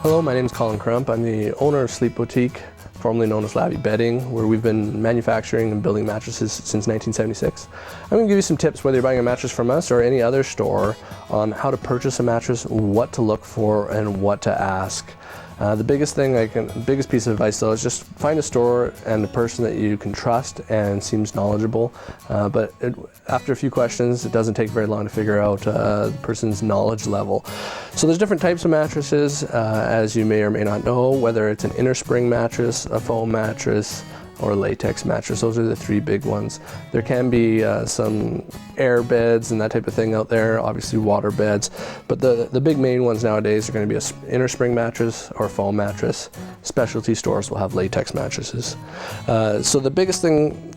Hello, my name is Colin Crump. I'm the owner of Sleep Boutique, formerly known as Labby Bedding, where we've been manufacturing and building mattresses since 1976. I'm going to give you some tips whether you're buying a mattress from us or any other store on how to purchase a mattress, what to look for, and what to ask. The biggest piece of advice though is just find a store and a person that you can trust and seems knowledgeable. But after a few questions, it doesn't take very long to figure out the person's knowledge level. So there's different types of mattresses, as you may or may not know, whether it's an inner spring mattress, a foam mattress, or a latex mattress. Those are the three big ones. There can be some air beds and that type of thing out there, obviously water beds, but the big main ones nowadays are going to be an inner spring mattress or a foam mattress. Specialty stores will have latex mattresses. So the biggest thing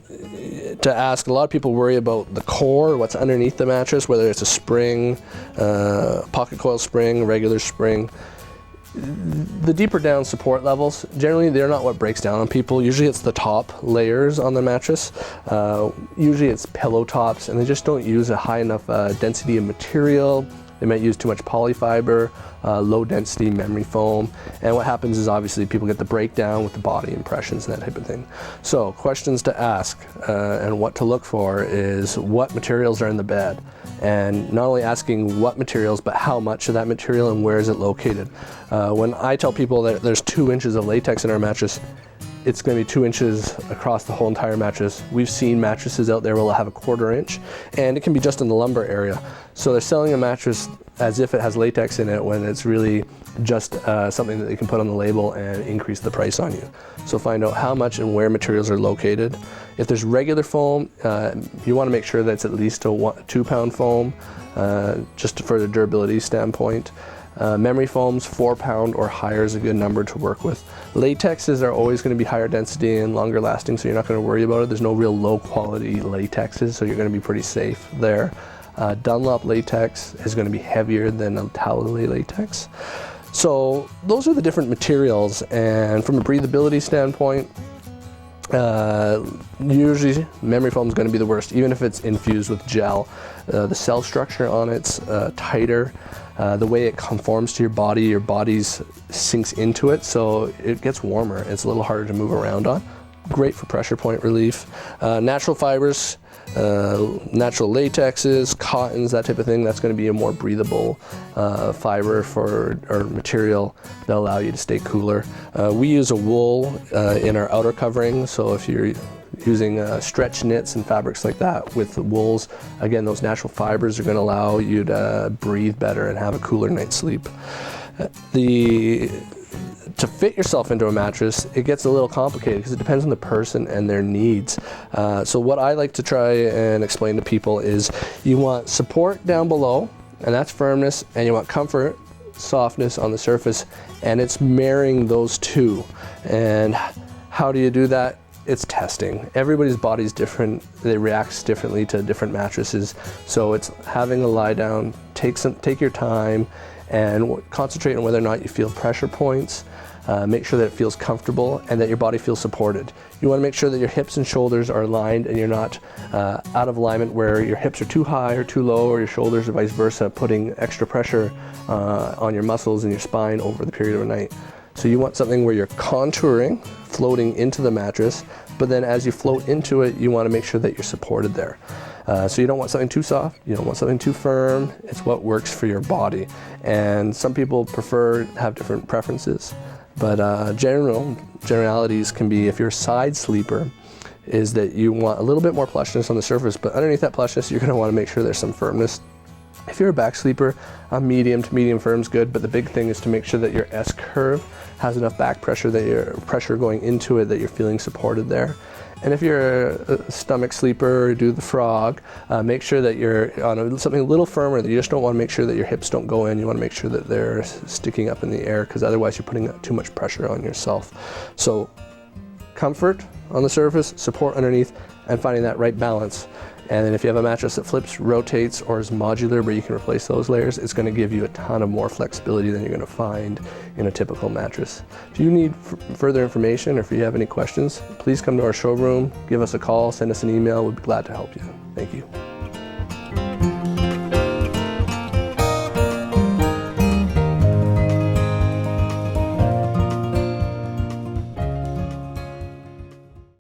to ask, a lot of people worry about the core, what's underneath the mattress, whether it's a spring, pocket coil spring, regular spring. The deeper down support levels, generally they're not what breaks down on people. Usually it's the top layers on the mattress. Usually it's pillow tops, and they just don't use a high enough density of material. They might use too much polyfiber, low density memory foam, and what happens is obviously people get the breakdown with the body impressions and that type of thing. So questions to ask and what to look for is what materials are in the bed, and not only asking what materials but how much of that material and where is it located. When I tell people that there's 2 inches of latex in our mattress, it's going to be 2 inches across the whole entire mattress. We've seen mattresses out there where they'll have a 1/4 inch, and it can be just in the lumbar area. So they're selling a mattress as if it has latex in it when it's really just something that they can put on the label and increase the price on you. So find out how much and where materials are located. If there's regular foam, you want to make sure that it's at least a 2-pound foam, just for the durability standpoint. Memory foams, 4-pound or higher is a good number to work with. Latexes are always going to be higher density and longer lasting, so you're not going to worry about it. There's no real low quality latexes, so you're going to be pretty safe there. Dunlop latex is going to be heavier than a Talalay latex. So those are the different materials, and from a breathability standpoint, usually memory foam is going to be the worst, even if it's infused with gel. The cell structure on it's tighter. The way it conforms to your body's sinks into it, so it gets warmer. It's a little harder to move around on. Great for pressure point relief. Natural fibers, natural latexes, cottons, that type of thing, that's going to be a more breathable fiber or material that allow you to stay cooler. We use a wool in our outer covering, so if you're using stretch knits and fabrics like that with the wools, again, those natural fibers are going to allow you to breathe better and have a cooler night's sleep. To fit yourself into a mattress, it gets a little complicated because it depends on the person and their needs. So what I like to try and explain to people is you want support down below, and that's firmness, and you want comfort, softness on the surface, and it's marrying those two. And how do you do that? It's testing. Everybody's body's different. They react differently to different mattresses. So it's having a lie down, take your time, and concentrate on whether or not you feel pressure points. Make sure that it feels comfortable and that your body feels supported. You want to make sure that your hips and shoulders are aligned and you're not out of alignment where your hips are too high or too low, or your shoulders or vice versa, putting extra pressure on your muscles and your spine over the period of a night. So you want something where you're contouring, floating into the mattress, but then as you float into it, you want to make sure that you're supported there. So you don't want something too soft, you don't want something too firm. It's what works for your body. And some people have different preferences, but generalities can be, if you're a side sleeper, is that you want a little bit more plushness on the surface, but underneath that plushness, you're going to want to make sure there's some firmness. If you're a back sleeper, a medium to medium firm is good, but the big thing is to make sure that your S-curve has enough back pressure, that your pressure going into it, that you're feeling supported there. And if you're a stomach sleeper or do the frog, make sure that you're on something a little firmer, that you just don't want to make sure that your hips don't go in. You want to make sure that they're sticking up in the air, because otherwise you're putting too much pressure on yourself. So comfort on the surface, support underneath, and finding that right balance. And then if you have a mattress that flips, rotates, or is modular where you can replace those layers, it's going to give you a ton of more flexibility than you're going to find in a typical mattress. If you need further information, or if you have any questions, please come to our showroom, give us a call, send us an email. We'd be glad to help you. Thank you.